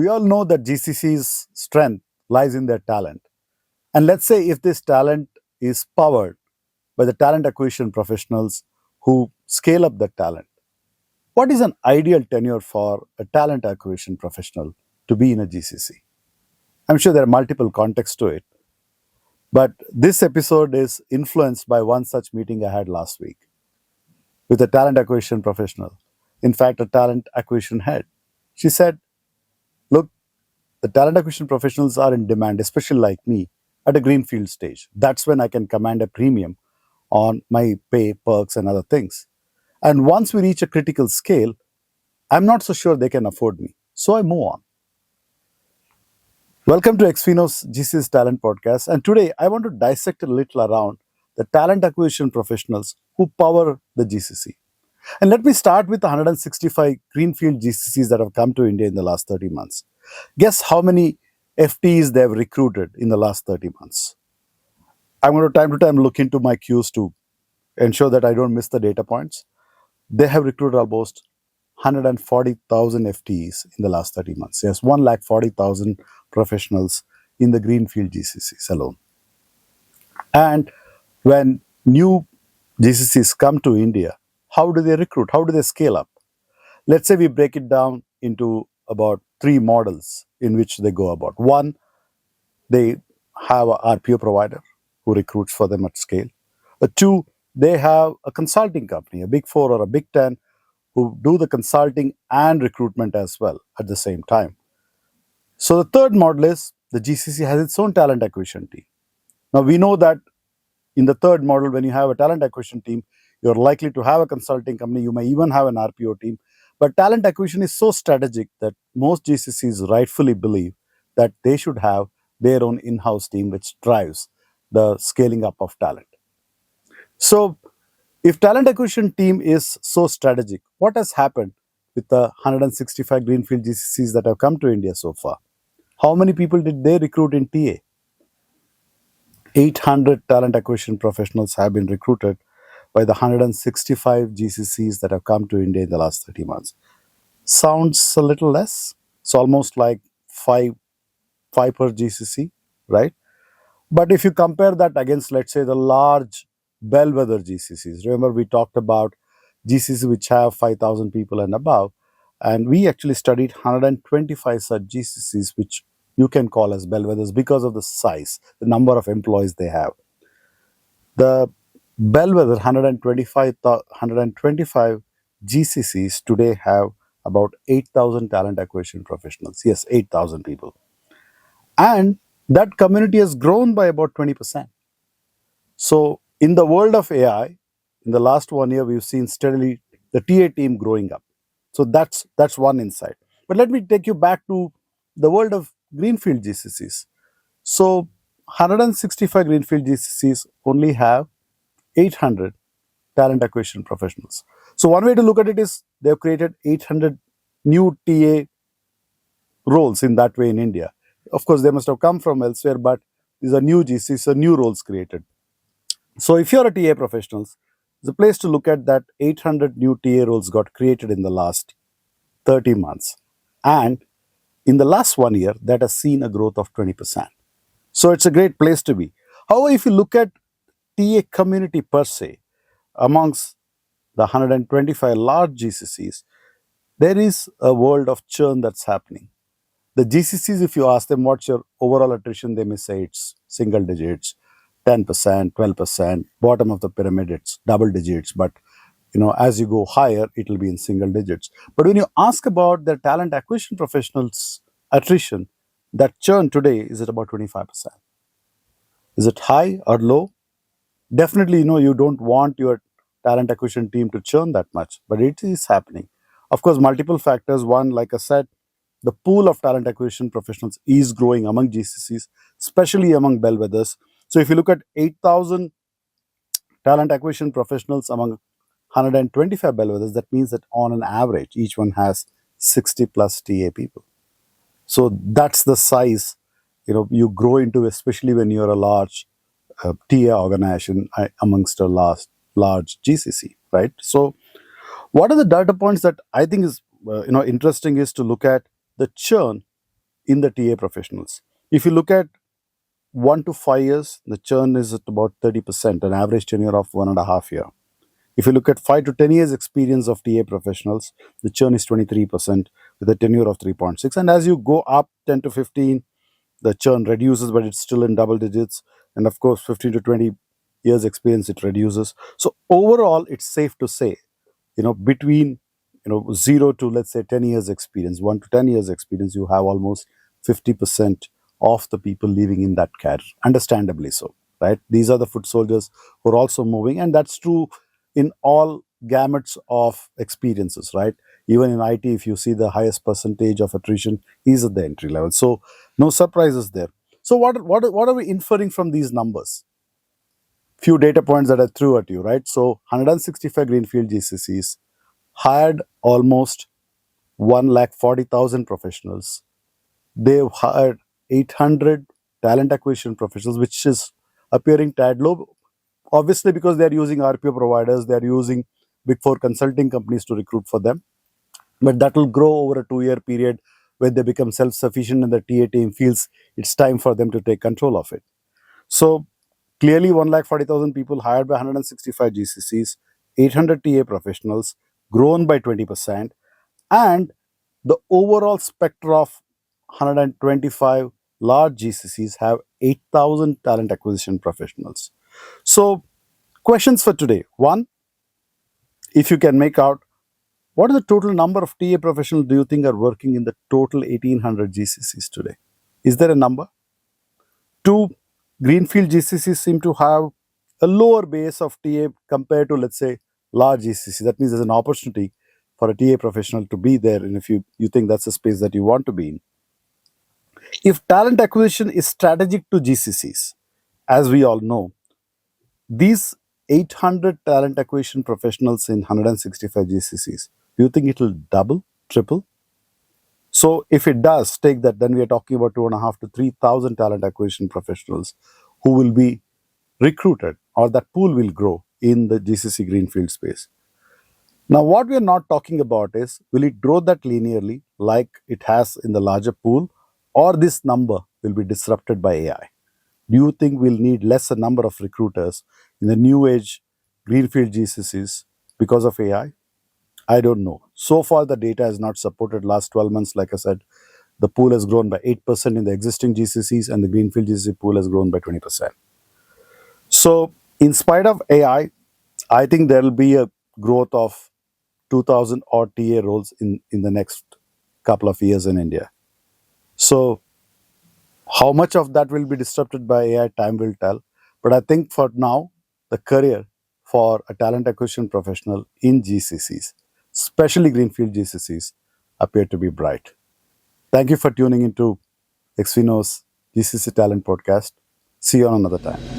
we all know that GCC's strength lies in their talent. And let's say if this talent is powered by the talent acquisition professionals who scale up that talent, what is an ideal tenure for a talent acquisition professional to be in a GCC? I'm sure there are multiple contexts to it, but this episode is influenced by one such meeting I had last week with a talent acquisition professional. In fact, a talent acquisition head. She said, look, the talent acquisition professionals are in demand, especially like me, at a greenfield stage. That's when I can command a premium on my pay, perks, and other things. And once we reach a critical scale, I'm not so sure they can afford me. So I move on. Welcome to Xfino's GC's Talent Podcast. And today I want to dissect a little around the talent acquisition professionals who power the GCC. And let me start with the 165 Greenfield GCCs that have come to India in the last 30 months. Guess how many FTEs they have recruited in the last 30 months? I'm going to time look into my queues to ensure that I don't miss the data points. They have recruited almost 140,000 FTEs in the last 30 months. Yes, 140,000 professionals in the Greenfield GCCs alone. And when new GCCs come to India, how do they recruit? How do they scale up? Let's say we break it down into about three models in which they go about. One, they have a RPO provider who recruits for them at scale. Two, they have a consulting company, a Big Four or a Big 10, who do the consulting and recruitment as well at the same time. So the third model is the GCC has its own talent acquisition team. Now we know that in the third model, when you have a talent acquisition team, you're likely to have a consulting company. You may even have an RPO team. But talent acquisition is so strategic that most GCCs rightfully believe that they should have their own in-house team, which drives the scaling up of talent. So if talent acquisition team is so strategic, what has happened with the 165 Greenfield GCCs that have come to India so far? How many people did they recruit in TA? 800 talent acquisition professionals have been recruited by the 165 GCCs that have come to India in the last 30 months. Sounds a little less. It's almost like five per GCC, right? But if you compare that against, let's say, the large bellwether GCCs, remember we talked about GCCs which have 5,000 people and above, and we actually studied 125 such GCCs which you can call as bellwethers because of the size, the number of employees they have. The bellwether 125 GCCs today have about 8,000 talent acquisition professionals. Yes, 8,000 people. And that community has grown by about 20%. So in the world of AI, in the last 1 year, we've seen steadily the TA team growing up. So that's one insight. But let me take you back to the world of Greenfield GCCs. So 165 Greenfield GCCs only have 800 talent acquisition professionals. So one way to look at it is they've created 800 new TA roles in that way in India. Of course, they must have come from elsewhere, but these are new GCs, so new roles created. So if you're a TA professionals, it's a place to look at that 800 new TA roles got created in the last 30 months. And in the last 1 year, that has seen a growth of 20%. So it's a great place to be. However, if you look at TA community per se, amongst the 125 large GCCs, there is a world of churn that's happening. The GCCs, if you ask them what's your overall attrition, they may say it's single digits, 10%, 12%, bottom of the pyramid, it's double digits. But as you go higher, it'll be in single digits. But when you ask about the talent acquisition professionals' attrition, that churn today is at about 25%. Is it high or low? Definitely, you don't want your talent acquisition team to churn that much, but it is happening. Of course, multiple factors. One, like I said, the pool of talent acquisition professionals is growing among GCCs, especially among bellwethers. So if you look at 8,000 talent acquisition professionals among 125 bellwethers, that means that on an average, each one has 60 plus TA people. So that's the size you grow into, especially when you're a large TA organization amongst a large GCC, right? So what are the data points that I think is interesting is to look at the churn in the TA professionals. If you look at 1 to 5 years, the churn is at about 30%, an average tenure of 1.5 year. If you look at 5 to 10 years experience of TA professionals, the churn is 23% with a tenure of 3.6. And as you go up 10 to 15, the churn reduces, but it's still in double digits. And of course, 15 to 20 years experience, it reduces. So overall, it's safe to say, between 0 to, let's say, 10 years experience, 1 to 10 years experience, you have almost 50% of the people living in that category, understandably so, right? These are the foot soldiers who are also moving, and that's true in all gamuts of experiences, right? Even in IT, if you see, the highest percentage of attrition is at the entry level. So no surprises there. So what are we inferring from these numbers? Few data points that I threw at you, right? So 165 Greenfield GCCs hired almost 1,40,000 professionals. They've hired 800 talent acquisition professionals, which is appearing tad low, obviously because they're using RPO providers, they're using big four consulting companies to recruit for them. But that will grow over a 2 year period when they become self sufficient and the TA team feels it's time for them to take control of it. So clearly, 1,40,000 people hired by 165 GCCs, 800 TA professionals, grown by 20%, and the overall spectrum of 125 large GCCs have 8,000 talent acquisition professionals. So, questions for today. One, if you can make out, what is the total number of TA professionals do you think are working in the total 1,800 GCCs today? Is there a number? Two, Greenfield GCCs seem to have a lower base of TA compared to, let's say, large GCC. That means there's an opportunity for a TA professional to be there, and if you think that's a space that you want to be in. If talent acquisition is strategic to GCCs, as we all know, these 800 talent acquisition professionals in 165 GCCs, do you think it will double, triple? So if it does, take that, then we are talking about 2.5 to 3,000 talent acquisition professionals who will be recruited, or that pool will grow in the GCC Greenfield space. Now, what we are not talking about is, will it grow that linearly like it has in the larger pool, or this number will be disrupted by AI? Do you think we'll need lesser number of recruiters in the new age Greenfield GCCs because of AI? I don't know. So far, the data has not supported. Last 12 months, like I said, the pool has grown by 8% in the existing GCCs, and the Greenfield GCC pool has grown by 20%. So, in spite of AI, I think there will be a growth of 2,000 odd TA roles in the next couple of years in India. So, how much of that will be disrupted by AI, time will tell. But I think for now, the career for a talent acquisition professional in GCCs, especially Greenfield GCCs, appear to be bright. Thank you for tuning into Exfino's GCC Talent Podcast. See you on another time.